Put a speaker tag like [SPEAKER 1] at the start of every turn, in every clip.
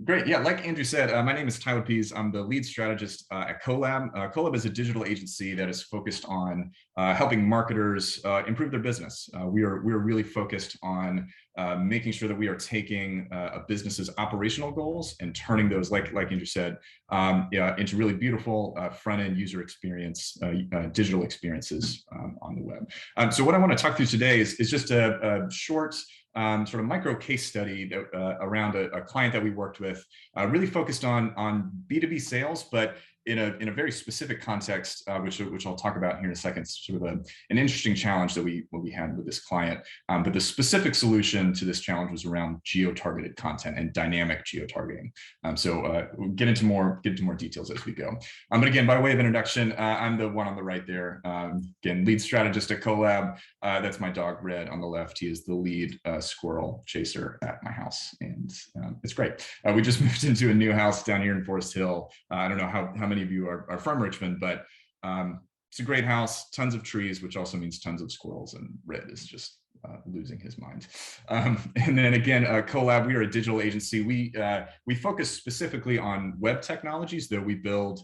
[SPEAKER 1] Great. Yeah, like Andrew said, my name is Tyler Pease. I'm the lead strategist at Colab. Colab is a digital agency that is focused on helping marketers improve their business. We are really focused on making sure that we are taking a business's operational goals and turning those, like Andrew said, into really beautiful front-end user experience, digital experiences on the web. So what I want to talk through today is just a short sort of micro case study that, around a client that we worked with, really focused on B2B sales, but in a very specific context, which I'll talk about here in a second. Sort of an interesting challenge that we had with this client. But the specific solution to this challenge was around geo-targeted content and dynamic geo-targeting. So we'll get into more details as we go. But again, by way of introduction, I'm the one on the right there. Again, lead strategist at Colab. That's my dog Red on the left. He is the lead squirrel chaser at my house, and it's great. We just moved into a new house down here in Forest Hill. I don't know how many of you are from Richmond, but it's a great house, tons of trees, which also means tons of squirrels, and Red is just losing his mind. And then again, Colab, we are a digital agency. We focus specifically on web technologies, though we build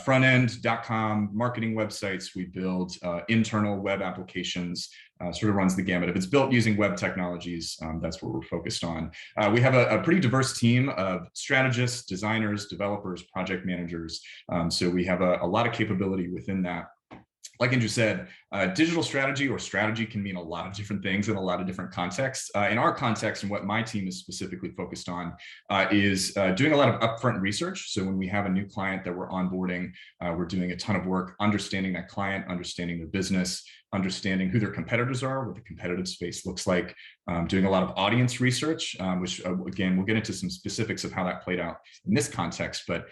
[SPEAKER 1] front-end.com marketing websites. We build internal web applications, sort of runs the gamut. If it's built using web technologies, that's what we're focused on. We have a pretty diverse team of strategists, designers, developers, project managers. So we have a lot of capability within that. Like Andrew said, digital strategy or strategy can mean a lot of different things in a lot of different contexts. In our context, and what my team is specifically focused on is doing a lot of upfront research. So when we have a new client that we're onboarding, we're doing a ton of work understanding that client, understanding their business, understanding who their competitors are, what the competitive space looks like, doing a lot of audience research, which again, we'll get into some specifics of how that played out in this context. But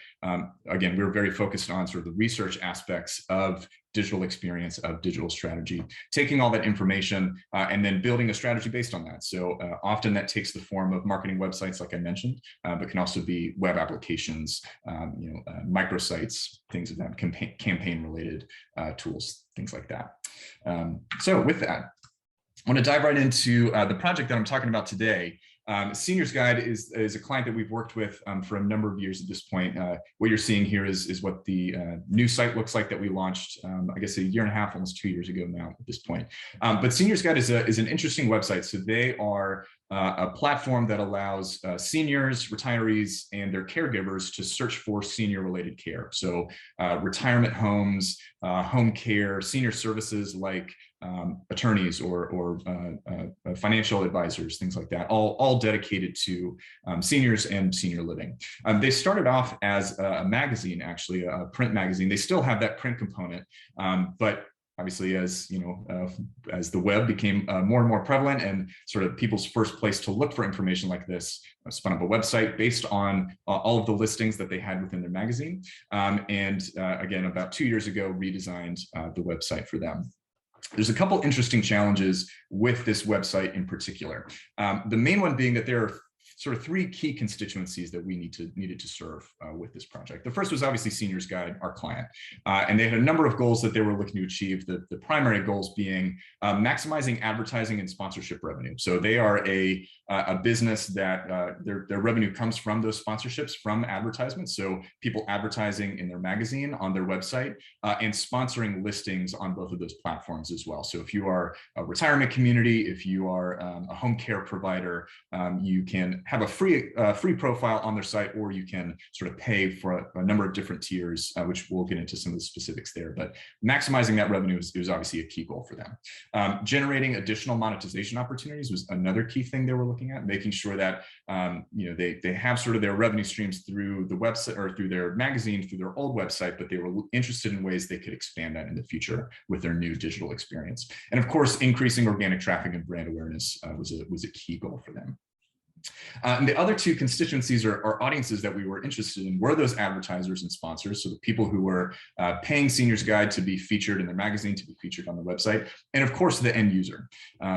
[SPEAKER 1] again, we're very focused on sort of the research aspects of digital experience, of digital strategy, taking all that information and then building a strategy based on that. So often that takes the form of marketing websites, like I mentioned, but can also be web applications, microsites, things of that, campaign-related tools, things like that. So with that, I want to dive right into the project that I'm talking about today. Seniors Guide is a client that we've worked with for a number of years at this point. What you're seeing here is what the new site looks like that we launched, I guess, a year and a half, almost 2 years ago now at this point. But Seniors Guide is an interesting website. So they are a platform that allows seniors, retirees, and their caregivers to search for senior-related care. So retirement homes, home care, senior services like attorneys or financial advisors, things like that, all dedicated to seniors and senior living. They started off as a magazine, actually, a print magazine. They still have that print component, but obviously, as you know, as the web became more and more prevalent and sort of people's first place to look for information like this, spun up a website based on all of the listings that they had within their magazine. And again, about 2 years ago, redesigned the website for them. There's a couple interesting challenges with this website in particular. The main one being that there are sort of 3 key constituencies that we needed to serve with this project. The first was obviously Seniors Guide, our client, and they had a number of goals that they were looking to achieve. The primary goals being maximizing advertising and sponsorship revenue. So they are a business that their revenue comes from those sponsorships, from advertisements. So people advertising in their magazine, on their website, and sponsoring listings on both of those platforms as well. So if you are a retirement community, if you are a home care provider, you can have a free profile on their site, or you can sort of pay for a number of different tiers, which we'll get into some of the specifics there. But maximizing that revenue is obviously a key goal for them. Generating additional monetization opportunities was another key thing they were looking at, making sure that they have sort of their revenue streams through the website or through their magazine, through their old website, but they were interested in ways they could expand that in the future with their new digital experience. And of course, increasing organic traffic and brand awareness was a key goal for them. And the other 2 constituencies or audiences that we were interested in were those advertisers and sponsors, so the people who were paying Seniors Guide to be featured in their magazine, to be featured on the website, and of course the end user.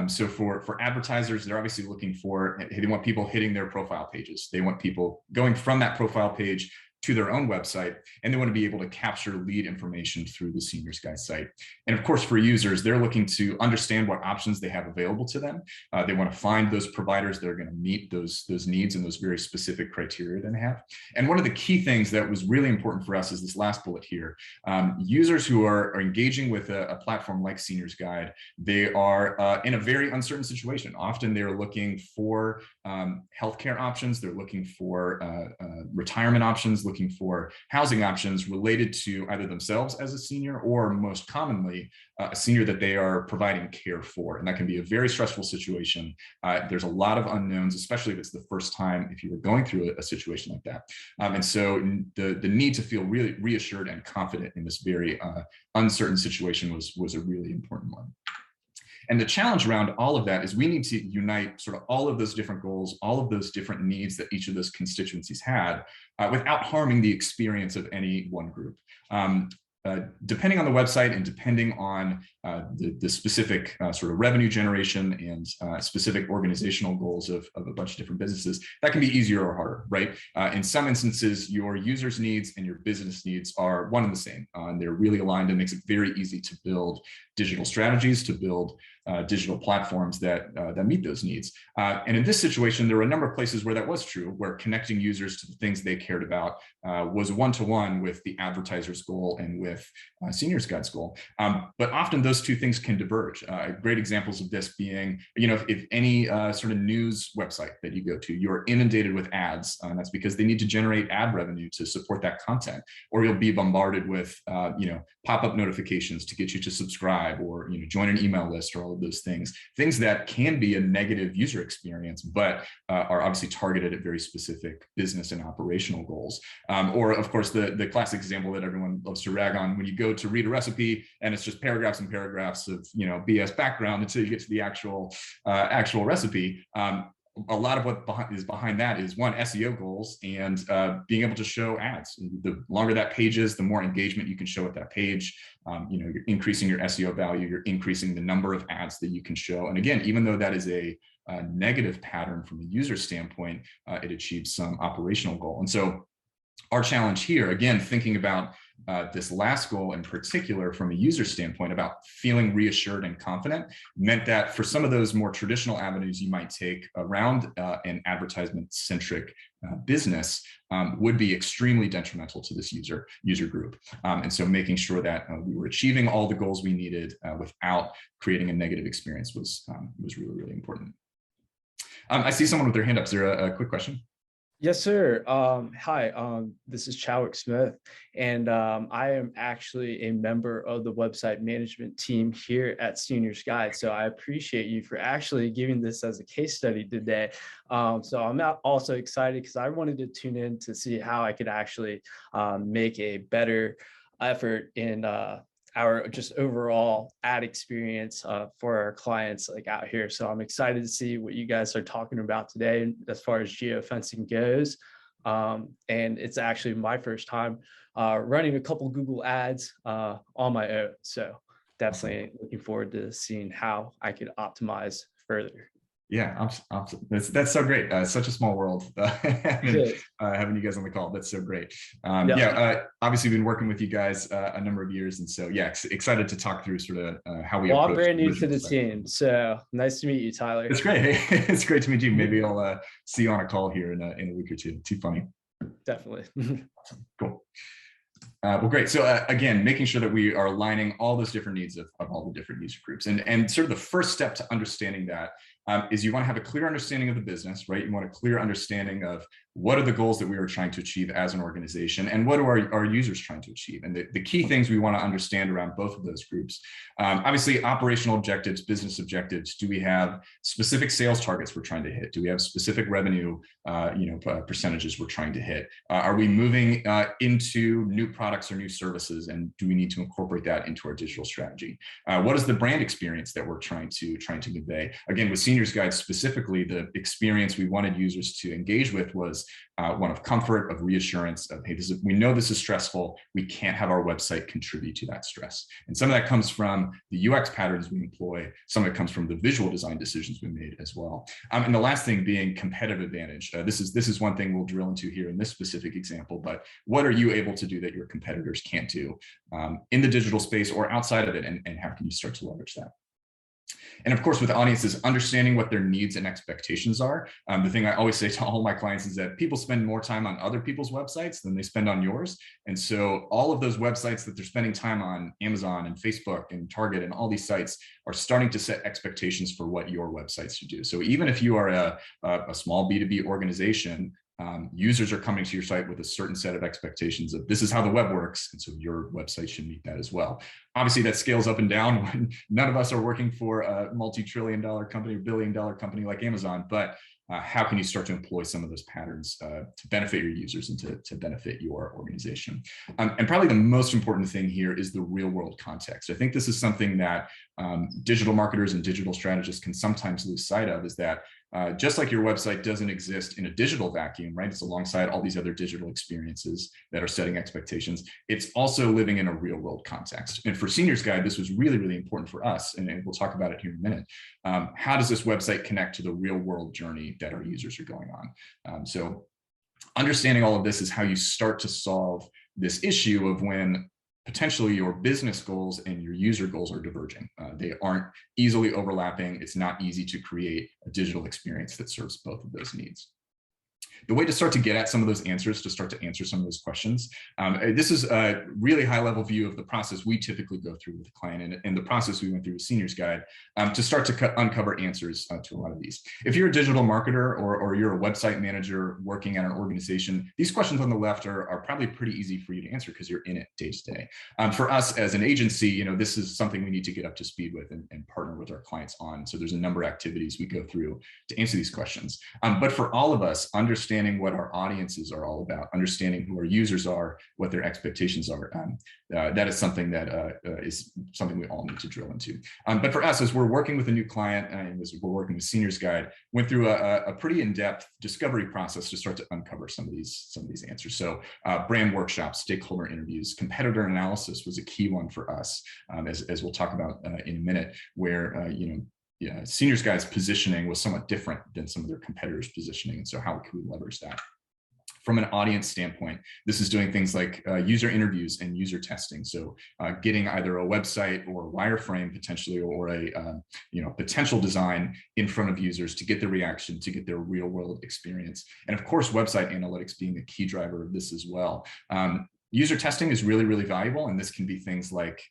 [SPEAKER 1] So for advertisers, they're obviously looking for, they want people hitting their profile pages. They want people going from that profile page to their own website, and they want to be able to capture lead information through the Seniors Guide site. And of course, for users, they're looking to understand what options they have available to them. They want to find those providers that are going to meet those needs and those very specific criteria that they have. And one of the key things that was really important for us is this last bullet here. Users who are engaging with a platform like Seniors Guide, they are in a very uncertain situation. Often they're looking for healthcare options, they're looking for retirement options, looking for housing options related to either themselves as a senior or most commonly a senior that they are providing care for. And that can be a very stressful situation. There's a lot of unknowns, especially if it's the first time if you were going through a situation like that. And so the need to feel really reassured and confident in this very uncertain situation was a really important one. And the challenge around all of that is we need to unite sort of all of those different goals, all of those different needs that each of those constituencies had without harming the experience of any one group. Depending on the website and depending on the specific sort of revenue generation and specific organizational goals of a bunch of different businesses, that can be easier or harder, right? In some instances, your users' needs and your business needs are one and the same, and they're really aligned, and makes it very easy to build digital strategies, to build digital platforms that meet those needs. And in this situation, there were a number of places where that was true, where connecting users to the things they cared about was one-to-one with the advertisers' goal and with Seniors Guide's goal. But often those two things can diverge. Great examples of this being, if any sort of news website that you go to, you're inundated with ads, that's because they need to generate ad revenue to support that content, or you'll be bombarded with pop-up notifications to get you to subscribe or join an email list, or all of those things that can be a negative user experience, but are obviously targeted at very specific business and operational goals. Or of course, the classic example that everyone loves to rag on, when you go to read a recipe and it's just paragraphs and paragraphs of BS background until you get to the actual recipe. A lot of what is behind that is one, SEO goals and being able to show ads. The longer that page is, the more engagement you can show at that page. You're increasing your SEO value, you're increasing the number of ads that you can show. And again, even though that is a negative pattern from a user standpoint, it achieves some operational goal. And so our challenge here, again, thinking about this last goal in particular from a user standpoint about feeling reassured and confident, meant that for some of those more traditional avenues you might take around an advertisement-centric business would be extremely detrimental to this user group. And so making sure that we were achieving all the goals we needed without creating a negative experience was really, really important. I see someone with their hand up. Is there a quick question?
[SPEAKER 2] Yes, sir. Hi, this is Chadwick Smith, and I am actually a member of the website management team here at Seniors Guide. So I appreciate you for actually giving this as a case study today. So I'm also excited because I wanted to tune in to see how I could actually make a better effort in our just overall ad experience for our clients out here. So I'm excited to see what you guys are talking about today as far as geofencing goes. And it's actually my first time running a couple Google ads on my own. So definitely looking forward to seeing how I could optimize further.
[SPEAKER 1] Yeah, that's so great. Such a small world having you guys on the call. That's so great. Obviously been working with you guys a number of years, and so yeah, excited to talk through sort of how we.
[SPEAKER 2] Well, I'm brand new to the team, so nice to meet you, Tyler.
[SPEAKER 1] It's great. It's great to meet you. Maybe I'll see you on a call here in a week or two. Too funny.
[SPEAKER 2] Definitely.
[SPEAKER 1] Cool. Well, great. So again, making sure that we are aligning all those different needs of all the different user groups, and sort of the first step to understanding that is you want to have a clear understanding of the business, right? You want a clear understanding of what are the goals that we are trying to achieve as an organization, and what are our users trying to achieve? And the key things we want to understand around both of those groups, obviously operational objectives, business objectives. Do we have specific sales targets we're trying to hit? Do we have specific revenue percentages we're trying to hit? Are we moving into new products or new services, and do we need to incorporate that into our digital strategy? What is the brand experience that we're trying to convey? Again, with Seniors Guide specifically, the experience we wanted users to engage with was one of comfort, of reassurance, of, hey, we know this is stressful. We can't have our website contribute to that stress. And some of that comes from the UX patterns we employ. Some of it comes from the visual design decisions we made as well. And the last thing being competitive advantage. This is one thing we'll drill into here in this specific example, but what are you able to do that your competitors can't do in the digital space or outside of it, and how can you start to leverage that? And of course, with audiences, understanding what their needs and expectations are. The thing I always say to all my clients is that people spend more time on other people's websites than they spend on yours. And so all of those websites that they're spending time on, Amazon and Facebook and Target and all these sites, are starting to set expectations for what your website should do. So even if you are a small B2B organization, users are coming to your site with a certain set of expectations of this is how the web works, and so your website should meet that as well. Obviously, that scales up and down when none of us are working for a multi-trillion-dollar company or billion-dollar company like Amazon, but how can you start to employ some of those patterns to benefit your users and to benefit your organization? And probably the most important thing here is the real-world context. I think this is something that digital marketers and digital strategists can sometimes lose sight of, is that just like your website doesn't exist in a digital vacuum, right? It's alongside all these other digital experiences that are setting expectations. It's also living in a real world context. And for Seniors Guide, this was really, really important for us. And we'll talk about it here in a minute. How does this website connect to the real world journey that our users are going on? So understanding all of this is how you start to solve this issue of when potentially your business goals and your user goals are diverging. They aren't easily overlapping. It's not easy to create a digital experience that serves both of those needs. The way to start to get at some of those answers, to start to answer some of those questions, this is a really high-level view of the process we typically go through with the client and the process we went through with Seniors Guide to start to uncover answers to a lot of these. If you're a digital marketer or you're a website manager working at an organization, these questions on the left are probably pretty easy for you to answer because you're in it day to day. For us as an agency, this is something we need to get up to speed with and partner with our clients on. So there's a number of activities we go through to answer these questions. But for all of us, understanding what our audiences are all about, understanding who our users are, what their expectations are, that is something that is something we all need to drill into. But for us, as we're working with a new client and as we're working with Seniors Guide, went through a pretty in-depth discovery process to start to uncover some of these answers. So brand workshops, stakeholder interviews, competitor analysis was a key one for us, as we'll talk about in a minute, where Seniors Guide's positioning was somewhat different than some of their competitors' positioning. And so how can we leverage that? From an audience standpoint, this is doing things like user interviews and user testing. So getting either a website or a wireframe potentially, or a potential design in front of users to get their reaction, to get their real world experience. And of course, website analytics being a key driver of this as well. User testing is really, really valuable. And this can be things like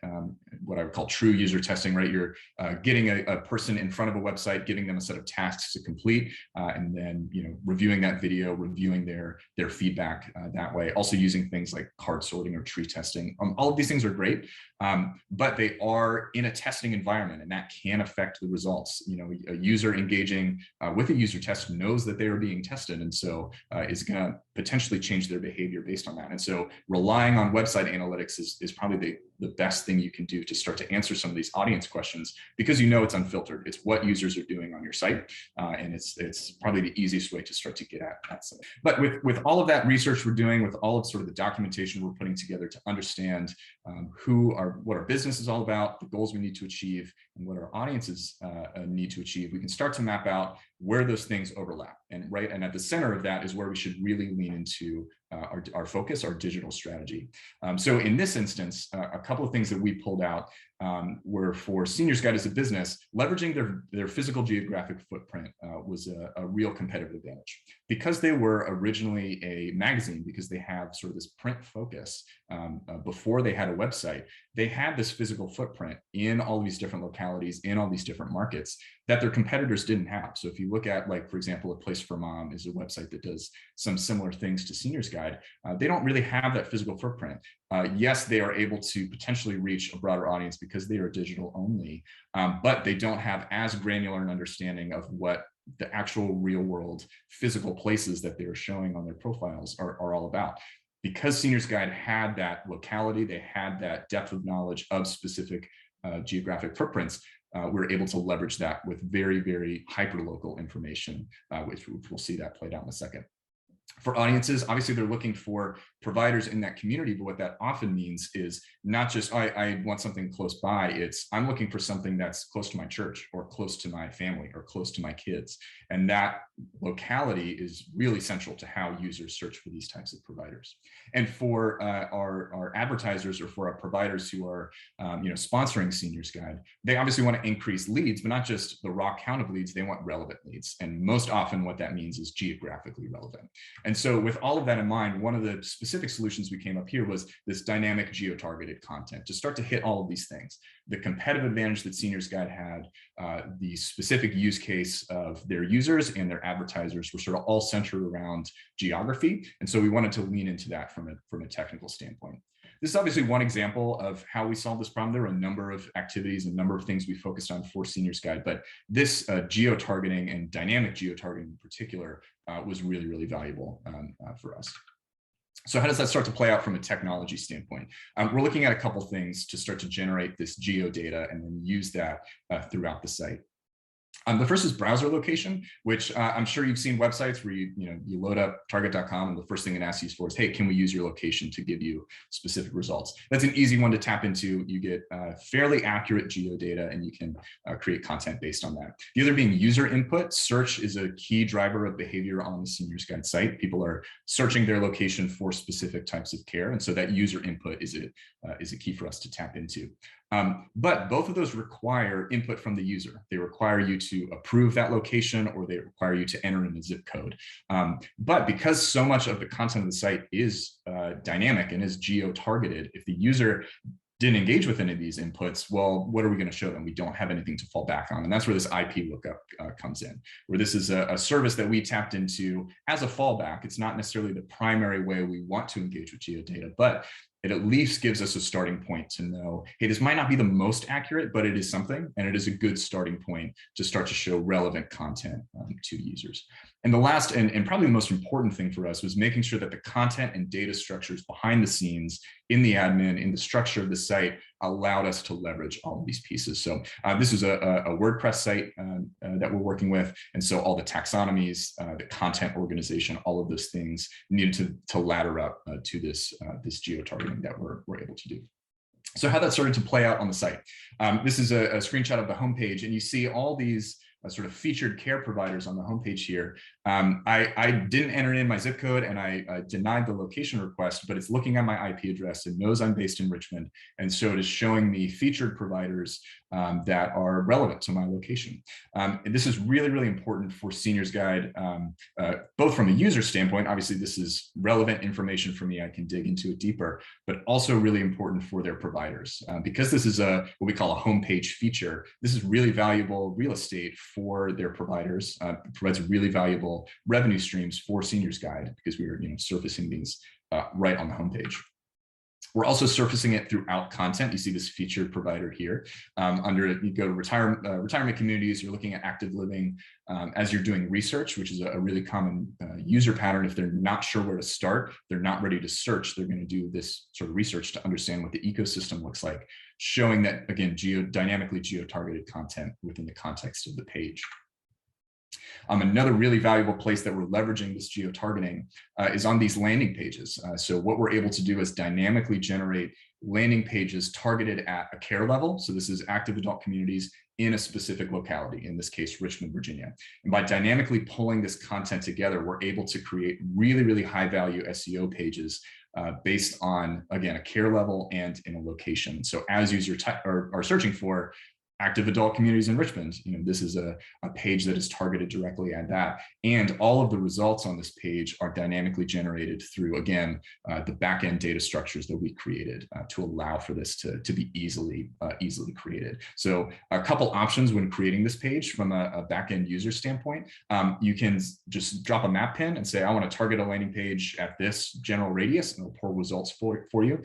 [SPEAKER 1] what I would call true user testing, right? You're getting a person in front of a website, giving them a set of tasks to complete, and then reviewing that video, reviewing their feedback that way. Also using things like card sorting or tree testing. All of these things are great, but they are in a testing environment, and that can affect the results. A user engaging with a user test knows that they are being tested, and so is going to potentially change their behavior based on that. And so relying on website analytics is probably the best thing you can do to start to answer some of these audience questions, because it's unfiltered. It's what users are doing on your site, and it's probably the easiest way to start to get at some. But with all of that research we're doing, with all of sort of the documentation we're putting together to understand what our business is all about, the goals we need to achieve, and what our audiences need to achieve, we can start to map out where those things overlap. And at the center of that is where we should really lean into our focus, our digital strategy. So in this instance, a couple of things that we pulled out were for Seniors Guide as a business, leveraging their physical geographic footprint was a real competitive advantage. Because they were originally a magazine, because they have sort of this print focus before they had a website, they had this physical footprint in all these different localities, in all these different markets that their competitors didn't have. So if you look at, like, for example, A Place for Mom is a website that does some similar things to Seniors Guide. They don't really have that physical footprint. Yes, they are able to potentially reach a broader audience because they are digital only, but they don't have as granular an understanding of what the actual real world physical places that they're showing on their profiles are all about. Because Seniors Guide had that locality, they had that depth of knowledge of specific geographic footprints, we're able to leverage that with very, very hyper-local information, which we'll see that played out in a second. For audiences, obviously they're looking for providers in that community, but what that often means is not just, I want something close by, it's I'm looking for something that's close to my church or close to my family or close to my kids. And that locality is really central to how users search for these types of providers. And for our advertisers or for our providers who are sponsoring Seniors Guide, they obviously want to increase leads, but not just the raw count of leads, they want relevant leads. And most often what that means is geographically relevant. And so with all of that in mind, one of the specific solutions we came up here was this dynamic geo-targeted content to start to hit all of these things. The competitive advantage that Seniors Guide had, the specific use case of their users and their advertisers were sort of all centered around geography. And so we wanted to lean into that from a technical standpoint. This is obviously one example of how we solved this problem. There are a number of activities, a number of things we focused on for Seniors Guide, but this geo-targeting and dynamic geo-targeting in particular was really, really valuable for us. So how does that start to play out from a technology standpoint? We're looking at a couple things to start to generate this geo data and then use that throughout the site. The first is browser location, which I'm sure you've seen websites where you load up target.com and the first thing it asks you for is, hey, can we use your location to give you specific results? That's an easy one to tap into. You get fairly accurate geo data and you can create content based on that. The other being user input. Search is a key driver of behavior on the Seniors Guide site. People are searching their location for specific types of care. And so that user input is a key for us to tap into. But both of those require input from the user. They require you to approve that location or they require you to enter in a zip code. But because so much of the content of the site is dynamic and is geo-targeted, if the user didn't engage with any of these inputs, well, what are we going to show them? We don't have anything to fall back on. And that's where this IP lookup comes in, where this is a service that we tapped into as a fallback. It's not necessarily the primary way we want to engage with geodata, but it at least gives us a starting point to know, hey, this might not be the most accurate, but it is something, and it is a good starting point to start to show relevant content to users. And the last and probably the most important thing for us was making sure that the content and data structures behind the scenes in the admin, in the structure of the site, allowed us to leverage all of these pieces. So this is a WordPress site that we're working with. And so all the taxonomies, the content organization, all of those things needed to ladder up to this geo-targeting that we're able to do. So how that started to play out on the site. This is a screenshot of the homepage, and you see all these sort of featured care providers on the homepage here. I didn't enter in my zip code and I denied the location request, but it's looking at my IP address and knows I'm based in Richmond. And so it is showing me featured providers that are relevant to my location. And this is really, really important for Seniors Guide, both from a user standpoint. Obviously, this is relevant information for me. I can dig into it deeper, but also really important for their providers. Because this is what we call a homepage feature, this is really valuable real estate for their providers. Provides really valuable revenue streams for Seniors Guide because we are surfacing these right on the homepage. We're also surfacing it throughout content. You see this featured provider here. Under it, you go to retirement communities, you're looking at active living. As you're doing research, which is a really common user pattern, if they're not sure where to start, they're not ready to search, they're going to do this sort of research to understand what the ecosystem looks like, showing that, again, dynamically geo-targeted content within the context of the page. Another really valuable place that we're leveraging this geo-targeting is on these landing pages. So what we're able to do is dynamically generate landing pages targeted at a care level. So this is active adult communities in a specific locality, in this case, Richmond, Virginia. And by dynamically pulling this content together, we're able to create really, really high value SEO pages based on, again, a care level and in a location. So as users are searching for active adult communities in Richmond, this is a page that is targeted directly at that. And all of the results on this page are dynamically generated through, again, the backend data structures that we created to allow for this to be easily created. So a couple options when creating this page from a backend user standpoint. You can just drop a map pin and say, I want to target a landing page at this general radius, and it'll pull results for you.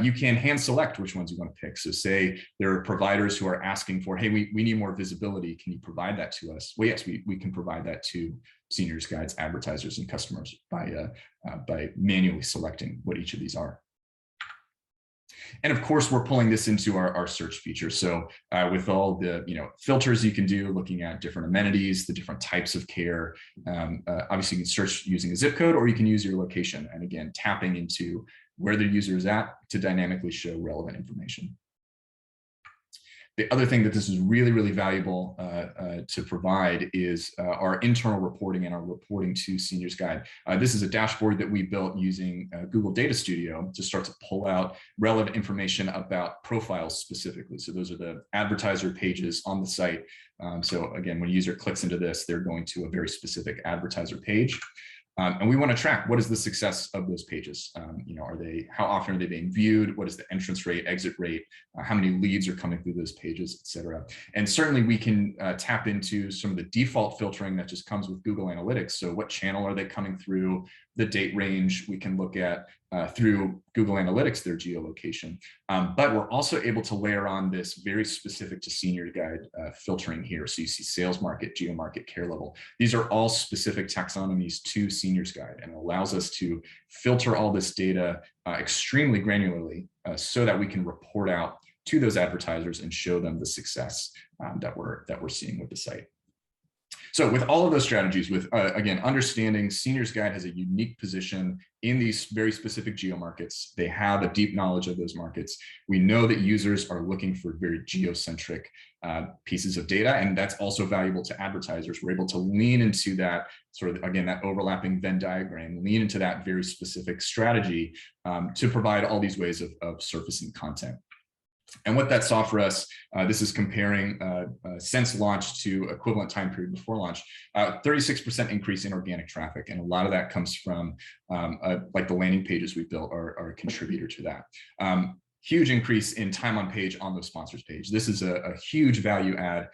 [SPEAKER 1] You can hand select which ones you want to pick. So say there are providers who are asking for, hey, we need more visibility. Can you provide that to us? Well, yes, we can provide that to Seniors Guides, advertisers, and customers by manually selecting what each of these are. And of course, we're pulling this into our search feature. So with all the filters you can do, looking at different amenities, the different types of care, obviously you can search using a zip code, or you can use your location. And again, tapping into where the user is at to dynamically show relevant information. The other thing that this is really, really valuable to provide is our internal reporting and our reporting to Seniors Guide. This is a dashboard that we built using Google Data Studio to start to pull out relevant information about profiles specifically. So those are the advertiser pages on the site. So again, when a user clicks into this, they're going to a very specific advertiser page. And we want to track what is the success of those pages. How often are they being viewed? What is the entrance rate, exit rate? How many leads are coming through those pages, et cetera. And certainly we can tap into some of the default filtering that just comes with Google Analytics. So what channel are they coming through? The date range we can look at through Google Analytics, their geolocation. But we're also able to layer on this very specific to Senior Guide filtering here. So you see sales market, geo market, care level. These are all specific taxonomies to Seniors Guide, and it allows us to filter all this data extremely granularly so that we can report out to those advertisers and show them the success that we're seeing with the site. So with all of those strategies, with again, understanding Seniors Guide has a unique position in these very specific geo markets. They have a deep knowledge of those markets. We know that users are looking for very geocentric pieces of data, and that's also valuable to advertisers. We're able to lean into that sort of, again, that overlapping Venn diagram, lean into that very specific strategy to provide all these ways of surfacing content. And what that saw for us, this is comparing since launch to equivalent time period before launch, 36% increase in organic traffic. And a lot of that comes from like the landing pages we built are a contributor to that. Huge increase in time on page on the sponsors page. This is a huge value add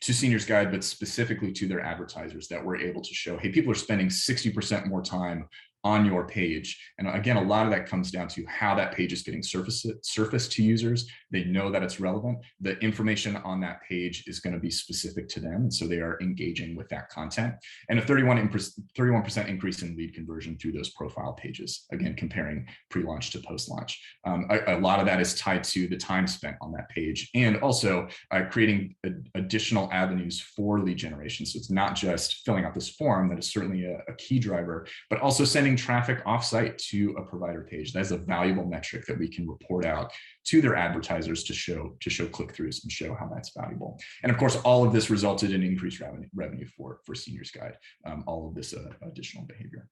[SPEAKER 1] to Seniors Guide, but specifically to their advertisers, that we're able to show, hey, people are spending 60% more time on your page. And again, a lot of that comes down to how that page is getting surfaced to users. They know that it's relevant. The information on that page is going to be specific to them. And so they are engaging with that content. And a 31% increase in lead conversion through those profile pages, again, comparing pre-launch to post-launch. A lot of that is tied to the time spent on that page, and also creating additional avenues for lead generation. So it's not just filling out this form, that is certainly a key driver, but also sending traffic offsite to a provider page. That's a valuable metric that we can report out to their advertisers to show click-throughs and show how that's valuable. And of course, all of this resulted in increased revenue for Seniors Guide, all of this additional behavior.